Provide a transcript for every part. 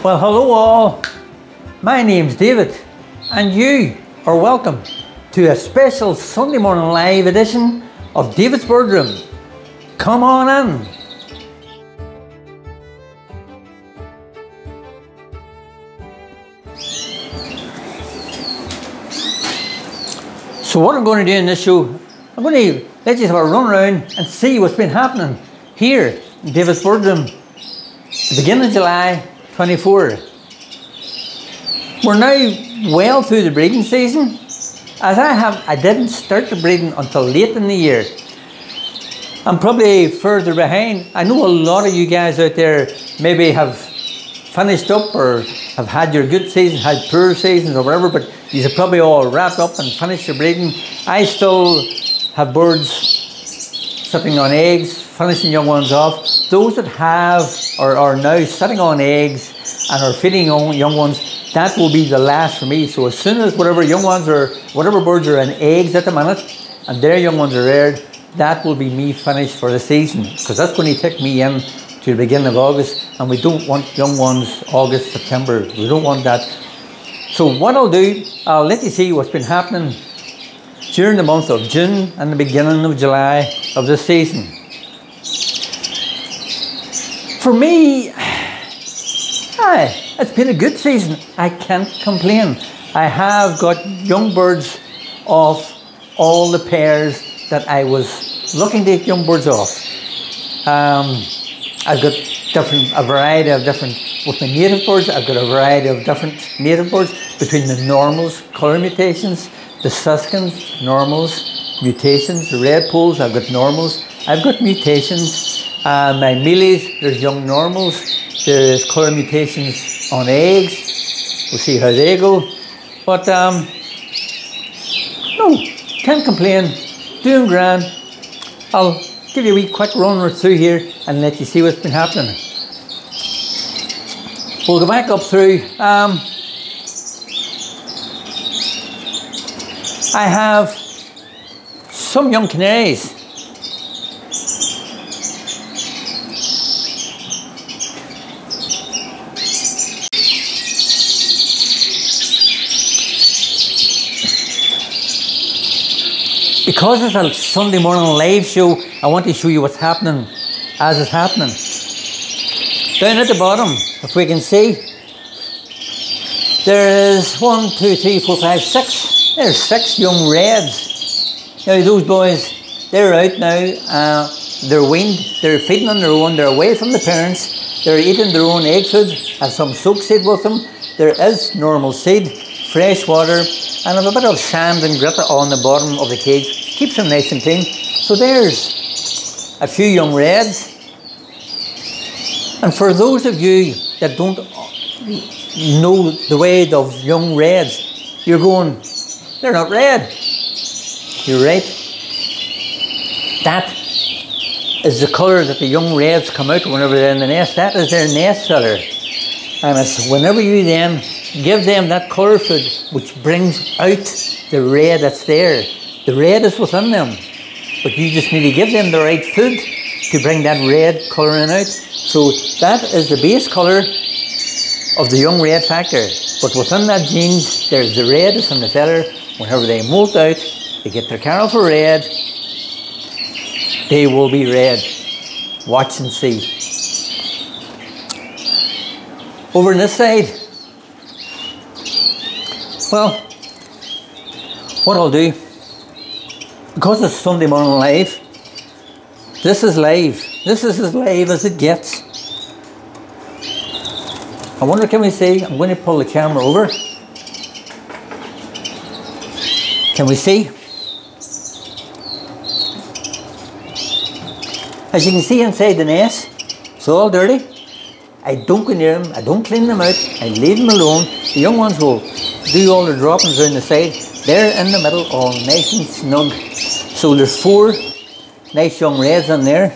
Well, hello all. My name's David, and you are welcome to a special Sunday morning live edition of Davidsbirdroom. Come on in. So what I'm going to do in this show, I'm going to let you have a run around and see what's been happening here in Davidsbirdroom, the beginning of July 24. We're now well through the breeding season, as I didn't start the breeding until late in the year. I'm probably further behind. I know a lot of you guys out there maybe have finished up or have had your good seasons, had poor seasons or whatever, but you are probably all wrapped up and finished your breeding. I still have birds sitting on eggs, finishing young ones off. Those that have or are now sitting on eggs and are feeding on young ones, that will be the last for me. So as soon as whatever young ones or whatever birds are in eggs at the minute and their young ones are reared, that will be me finished for the season, because that's going to take me in to the beginning of August, and we don't want young ones August, September. We don't want that. So what I'll do, I'll let you see what's been happening during the month of June and the beginning of July of this season. For me, it's been a good season. I can't complain. I have got young birds off all the pairs that I was looking to get young birds off. I've got a variety of different, with my native birds, I've got a variety of different native birds between the normals, colour mutations, the Siskins, normals, mutations, the red poles, I've got normals, I've got mutations, my mealies, there's young normals, there's colour mutations on eggs, we'll see how they go, but no, can't complain, doing grand. I'll give you a wee quick run through here and let you see what's been happening. We'll go back up through. I have some young canaries. Because it's a Sunday morning live show, I want to show you what's happening as it's happening. Down at the bottom, if we can see, there is 1, 2, 3, 4, 5, 6. There's 6 young reds. Now those boys, they're out now, they're weaned, they're feeding on their own, they're away from the parents, they're eating their own egg food, have some soak seed with them. There is normal seed, fresh water, and a bit of sand and grit on the bottom of the cage. Keeps them nice and clean. So there's a few young reds. And for those of you that don't know the way of young reds, you're going, they're not red. You're right. That is the colour that the young reds come out whenever they're in the nest. That is their nest colour. And it's whenever you then give them that colour food, which brings out the red that's there. The red is within them, but you just need to give them the right food to bring that red colouring out. So that is the base colour of the young red factor. But within that genes, there's the red is in the feather. Whenever they molt out, they get their carol for red, they will be red. Watch and see. Over on this side, well, what I'll do, because it's Sunday morning live, this is live. This is as live as it gets. I wonder, can we see? I'm going to pull the camera over. Can we see? As you can see inside the nest, it's all dirty. I don't go near them, I don't clean them out, I leave them alone. The young ones will do all their droppings around the side. They're in the middle, all nice and snug. So there's 4 nice young reds in there.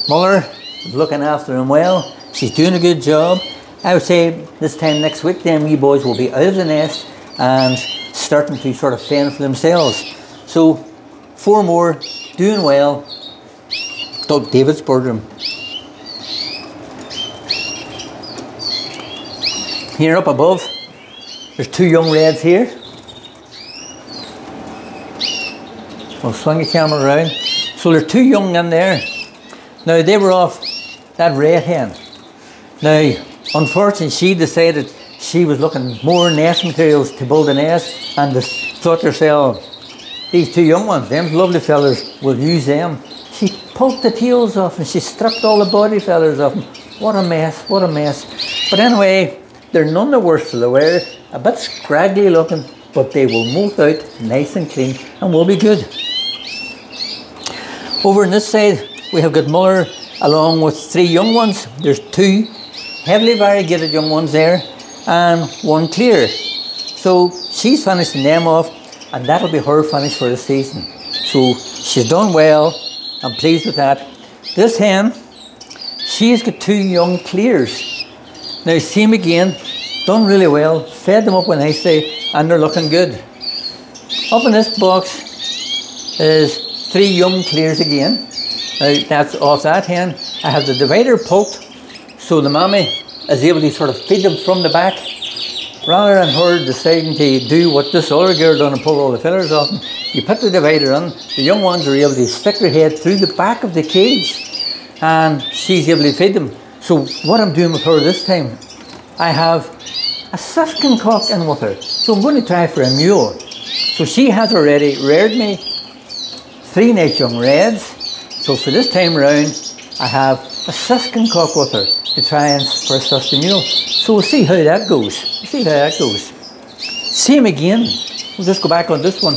Mother is looking after them well. She's doing a good job. I would say this time next week, them wee boys will be out of the nest and starting to sort of fend for themselves. So 4 more, doing well. Davidsbirdroom. Here up above, there's 2 young reds here. We'll swing the camera around. So there's 2 young in there. Now they were off that red hen. Now, unfortunately, she decided she was looking more nest materials to build a nest, and they thought themselves, these 2 young ones, them lovely feathers, we'll use them. She poked the tails off and she stripped all the body feathers off them. What a mess, what a mess. But anyway, they're none the worse for the wear. A bit scraggly looking, but they will molt out nice and clean and will be good. Over on this side, we have got mother along with 3 young ones. There's 2 heavily variegated young ones there and 1 clear. So she's finishing them off, and that'll be her finish for the season. So she's done well. I'm pleased with that. This hen, she's got 2 young clears. Now see them again, done really well, fed them up nicely, and they're looking good. Up in this box is 3 young clears again. Now that's off that hen. I have the divider poked, so the mommy is able to sort of feed them from the back, rather than her deciding to do what this other girl done and pull all the feathers off them. You put the divider on, the young ones are able to stick their head through the back of the cage, and she's able to feed them. So what I'm doing with her this time, I have a siskin cock in with her. So I'm going to try for a mule. So she has already reared me 3 nice young reds. So for this time round, I have a siskin cock with her to try and for a siskin mule. So we'll see how that goes. See how that goes. Same again. We'll just go back on this one.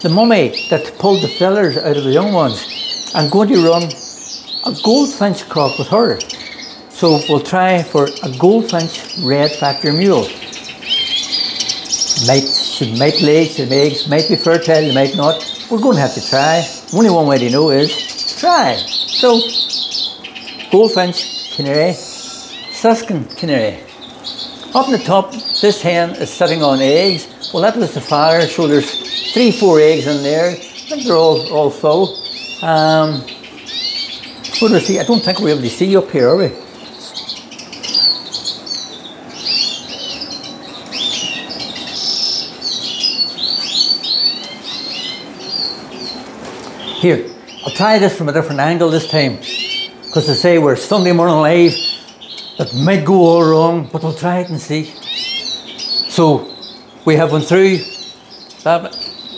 The mummy that pulled the feathers out of the young ones, I'm going to run a goldfinch cock with her. So we'll try for a goldfinch red factor mule. She might lay some eggs, might be fertile, might not. We're going to have to try. Only one way to know is try. So, goldfinch canary, siskin canary. Up in the top, this hen is sitting on eggs. Well, that was the father, so there's 3-4 eggs in there. I think they're all full. What do I see? I don't think we're able to see up here, are we? Here, I'll try this from a different angle this time, because they say we're Sunday morning live. That might go all wrong, but we'll try it and see. So we have one through,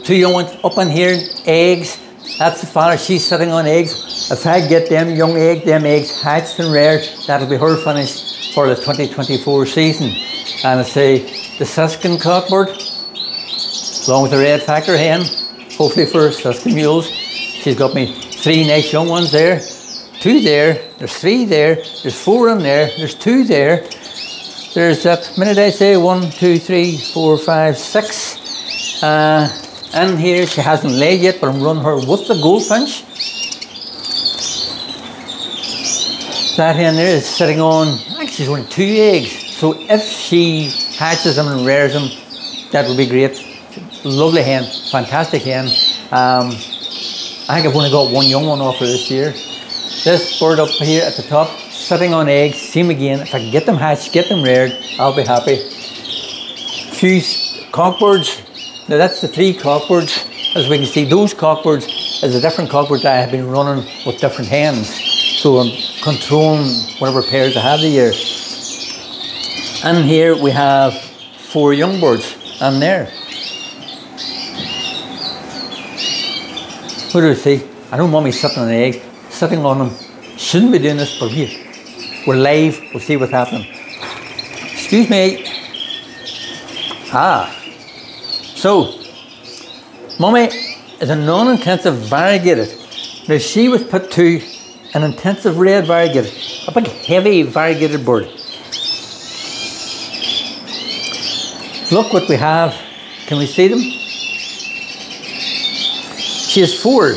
2 young ones up in here, eggs. That's the father, she's sitting on eggs. If I get them eggs hatched and reared, that'll be her finish for the 2024 season. And I say the siskin cockbird, along with the red factor hen, hopefully for siskin mules. She's got me 3 nice young ones there. 2 there, there's 3 there, there's 4 in there, there's 2 there. There's that, minute I say 1, 2, 3, 4, 5, 6. In here, she hasn't laid yet, but I'm running her with the goldfinch. That hen there is sitting on, I think she's only 2 eggs. So if she hatches them and rears them, that would be great. Lovely hen, fantastic hen. I think I've only got 1 young one off her this year. This bird up here at the top, sitting on eggs, same again. If I can get them hatched, get them reared, I'll be happy. Few cockbirds. Now that's the 3 cockbirds. As we can see, those cockbirds is a different cockbird I have been running with different hens. So I'm controlling whatever pairs I have the year. And here we have 4 young birds in there. What do I see? I don't want me sitting on an egg. Sitting on them. Shouldn't be doing this, but here. We're live. We'll see what's happening. Excuse me. So, Mummy is a non-intensive variegated. Now she was put to an intensive red variegated. A big heavy variegated bird. Look what we have. Can we see them? She has 4.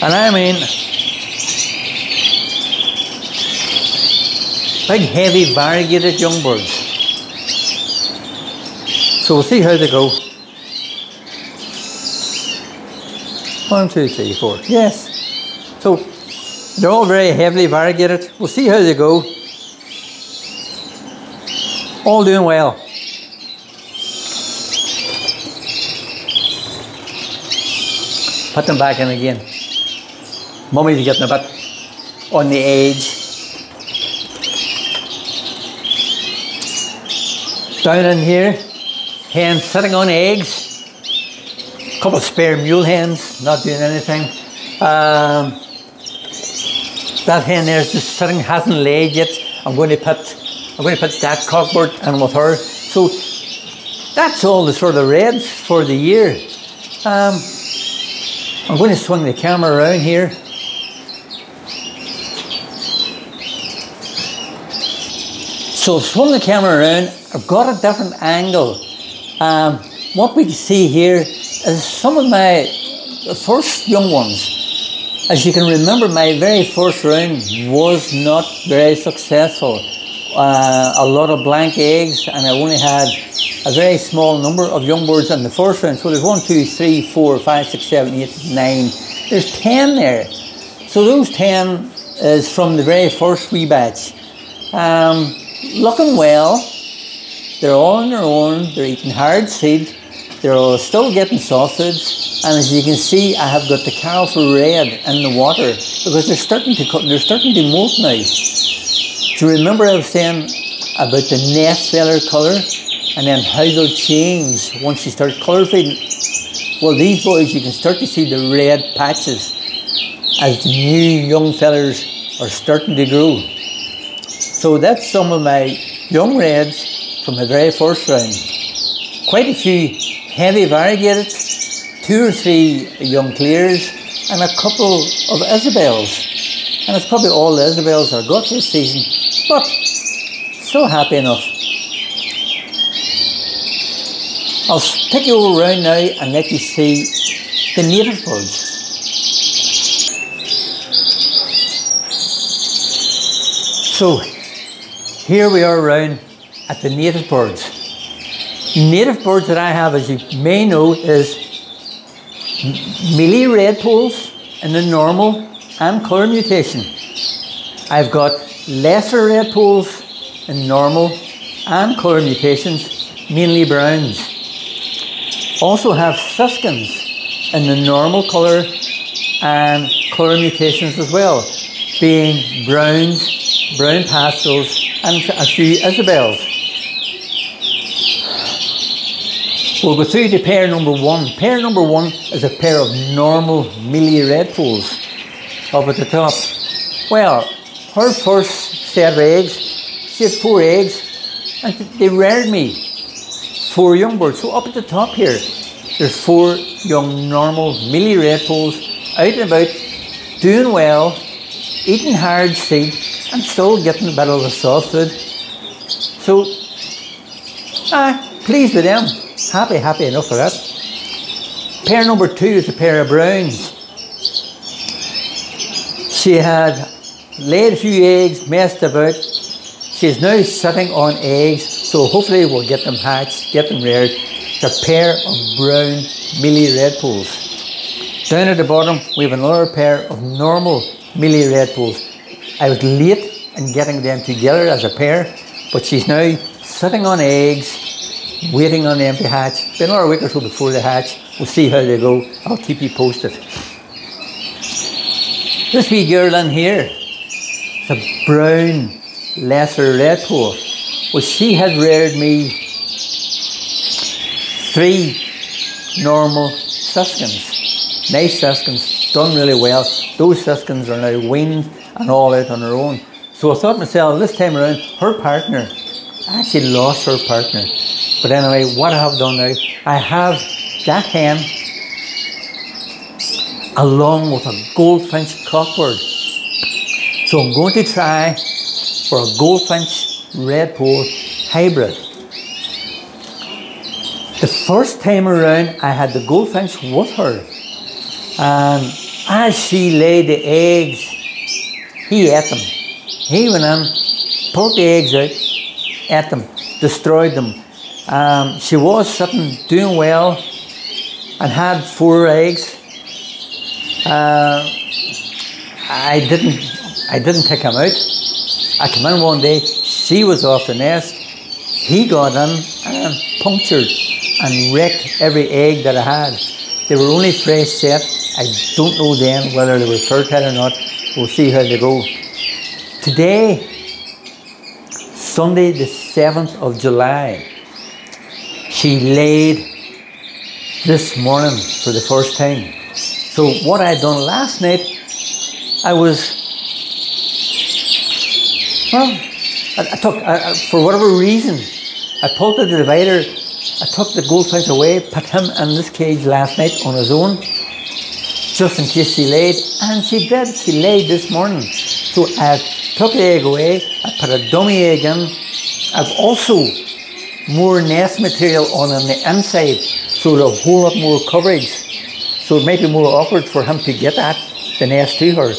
And I mean, big heavy variegated young birds. So we'll see how they go. 1, 2, 3, 4. Yes. So they're all very heavily variegated. We'll see how they go. All doing well. Put them back in again. Mummy's getting a bit on the edge. Down in here, hens sitting on eggs. A couple of spare mule hens, not doing anything. That hen there is just sitting, hasn't laid yet. I'm going to put that cockbird in with her. So that's all the sort of reds for the year. I'm going to swing the camera around here. So I've swung the camera around, I've got a different angle. What we can see here is some of my first young ones. As you can remember, my very first round was not very successful. A lot of blank eggs, and I only had a very small number of young birds in the first round. So there's 1, 2, 3, 4, 5, 6, 7, 8, 9. There's 10 there. So those 10 is from the very first wee batch. Looking well. They're all on their own. They're eating hard seed. They're all still getting sausage. And as you can see, I have got the Carolful Red in the water because they're starting to molt now. Do you remember I was saying about the nest feather colour and then how they'll change once you start colour feeding? Well, these boys, you can start to see the red patches as the new young feathers are starting to grow. So that's some of my young reds from the very first round. Quite a few heavy variegateds, 2 or 3 young clears, and a couple of Isabels. And it's probably all the Isabels I got this season, but still happy enough. I'll take you all around now and let you see the native birds. So here we are around at the native birds. Native birds that I have, as you may know, is mealy redpolls in the normal and colour mutation. I've got lesser redpolls in normal and colour mutations, mainly browns. Also have siskins in the normal colour and colour mutations as well, being browns, brown pastels, and a few Isabels. We'll go through to pair number 1. Pair number 1 is a pair of normal mealy redpolls up at the top. Well, her first set of eggs, she had 4 eggs, and they reared me 4 young birds. So up at the top here, there's 4 young normal mealy redpolls out and about, doing well, eating hard seed, and still getting a bit of the soft food. So, pleased with them. Happy enough for that. Pair number 2 is a pair of browns. She had laid a few eggs, messed about. She's now sitting on eggs, so hopefully we'll get them hatched, get them reared. It's a pair of brown mealy redpolls. Down at the bottom, we have another pair of normal mealy redpolls. I was late in getting them together as a pair, but she's now sitting on eggs, waiting on them to hatch. Been another week or so before they hatch. We'll see how they go. I'll keep you posted. This wee girl in here is a brown lesser redpoll. Well, she had reared me 3 normal siskins. Nice siskins, done really well. Those siskins are now weaned and all out on their own. So I thought to myself, this time around, her partner, I actually lost her partner. But anyway, what I have done now, I have that hen along with a goldfinch cockbird. So I'm going to try for a goldfinch redpoll hybrid. The first time around, I had the goldfinch with her. And as she laid the eggs, he ate them. He went in, pulled the eggs out, ate them, destroyed them. She was sitting, doing well, and had 4 eggs. I didn't pick them out. I came in one day, she was off the nest, he got in and punctured and wrecked every egg that I had. They were only fresh set. I don't know then whether they were fertile or not. We'll see how they go. Today, Sunday the 7th of July, she laid this morning for the first time. So what I done last night, I took, for whatever reason, I pulled the divider, I took the goldfinch away, put him in this cage last night on his own, just in case she laid, and she did. She laid this morning. So I took the egg away, I put a dummy egg in. I've also more nest material on the inside, so there'll hold up more coverage. So it might be more awkward for him to get at the nest to her.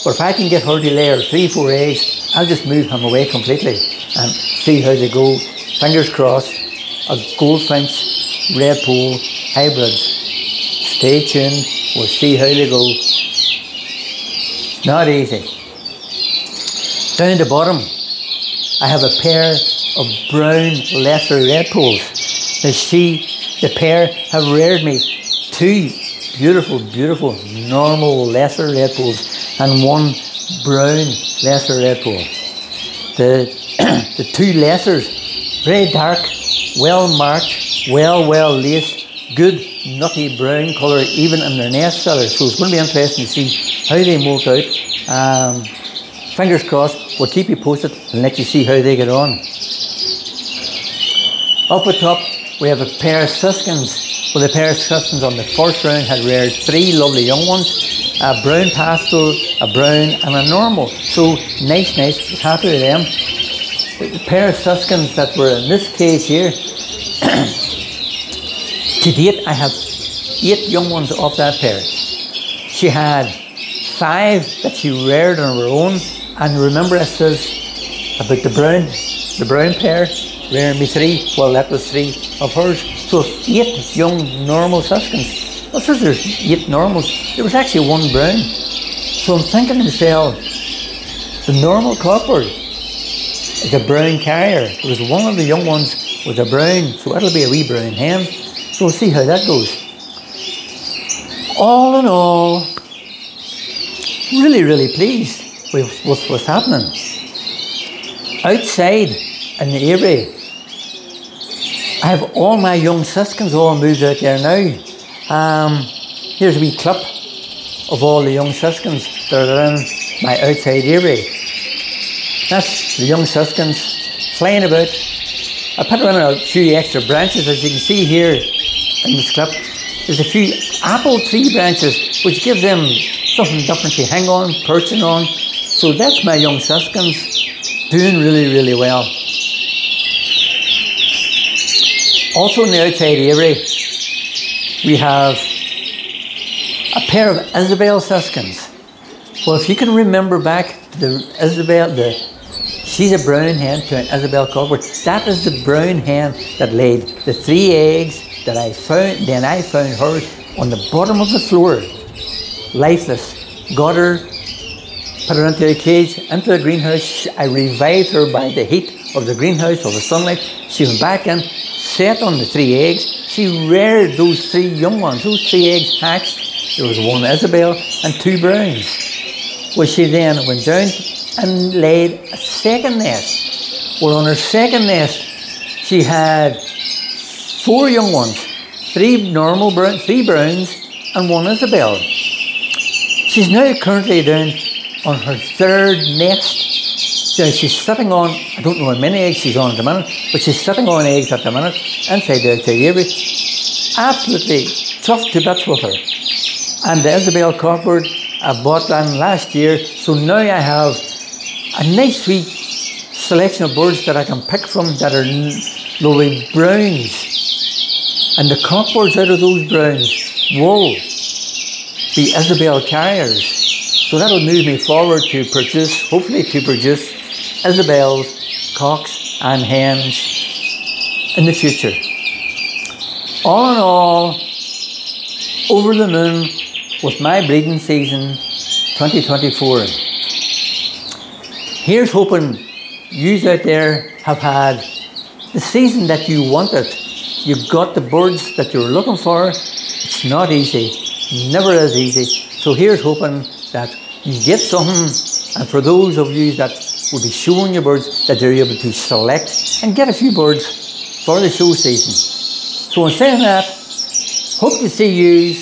But if I can get her to lay her 3-4 eggs, I'll just move him away completely and see how they go. Fingers crossed, a goldfinch, red pole, hybrids. Stay tuned, we'll see how they go. It's not easy. Down the bottom, I have a pair of brown lesser red poles. Now see, the pair have reared me 2 beautiful, beautiful, normal lesser red poles and 1 brown lesser red pole. The 2 lessers, very dark, well marked, well laced, good nutty brown colour even in their nest feathers. So it's going to be interesting to see how they molt out. Fingers crossed, we'll keep you posted and let you see how they get on. Up at top, we have a pair of siskins. Well, the pair of siskins on the first round had reared 3 lovely young ones, a brown pastel, a brown and a normal. So nice, was happy with them. The pair of siskins that were in this case here, to date I have 8 young ones off that pair. She had 5 that she reared on her own, and remember I says about the brown pair rearing me 3, well that was 3 of hers. So 8 young normal siskins. Well, since there's 8 normals, there was actually 1 brown. So I'm thinking to myself, the normal cockbird is a brown carrier. There was one of the young ones was a brown, so that'll be a wee brown hen. So we'll see how that goes. All in all, really pleased with what's happening. Outside in the aviary, I have all my young siskins all moved out there now. Here's a wee clip of all the young siskins that are in my outside aviary. That's the young siskins flying about. I put in a few extra branches, as you can see here in this clip. There's a few apple tree branches which give them something different to hang on, perching on. So that's my young siskins doing really well. Also in the outside aviary, we have a pair of Isabel siskins. Well, if you can remember back the Isabel, she's a brown hen to an Isabel cockbird. That is the brown hen that laid the 3 eggs that I found. Then I found her on the bottom of the floor, lifeless. Got her, put her into a cage, into the greenhouse. I revived her by the heat of the greenhouse, of the sunlight. She went back in, set on the 3 eggs. She reared those 3 young ones. Those 3 eggs hatched. There was 1 Isabel and 2 browns. Well, she then went down and laid a second nest. Well, on her second nest, she had 4 young ones, 3 normal browns, 3 browns, and 1 Isabel. She's now currently down on her 3rd nest. So she's sitting on, I don't know how many eggs she's on at the minute, but she's sitting on eggs at the minute, inside the outside aviary. Absolutely chuffed to bits with her. And the Isabel cockbird I bought them last year, so now I have a nice sweet selection of birds that I can pick from that are lovely browns. And the cockbirds out of those browns will be Isabel carriers. So that'll move me forward to produce, hopefully to produce Isabels, cocks and hens in the future. All in all, over the moon with my breeding season 2024. Here's hoping you out there have had the season that you wanted. You got the birds that you're looking for. It's not easy. Never is easy. So here's hoping that you get something, and for those of you that will be showing your birds, that they're able to select and get a few birds for the show season. So in saying that, hope to see you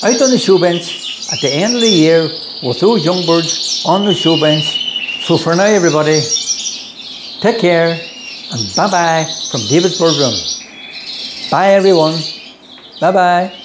out on the show bench at the end of the year with those young birds on the show bench. So for now, everybody, take care and bye-bye from Davidsbirdroom. Bye everyone. Bye-bye.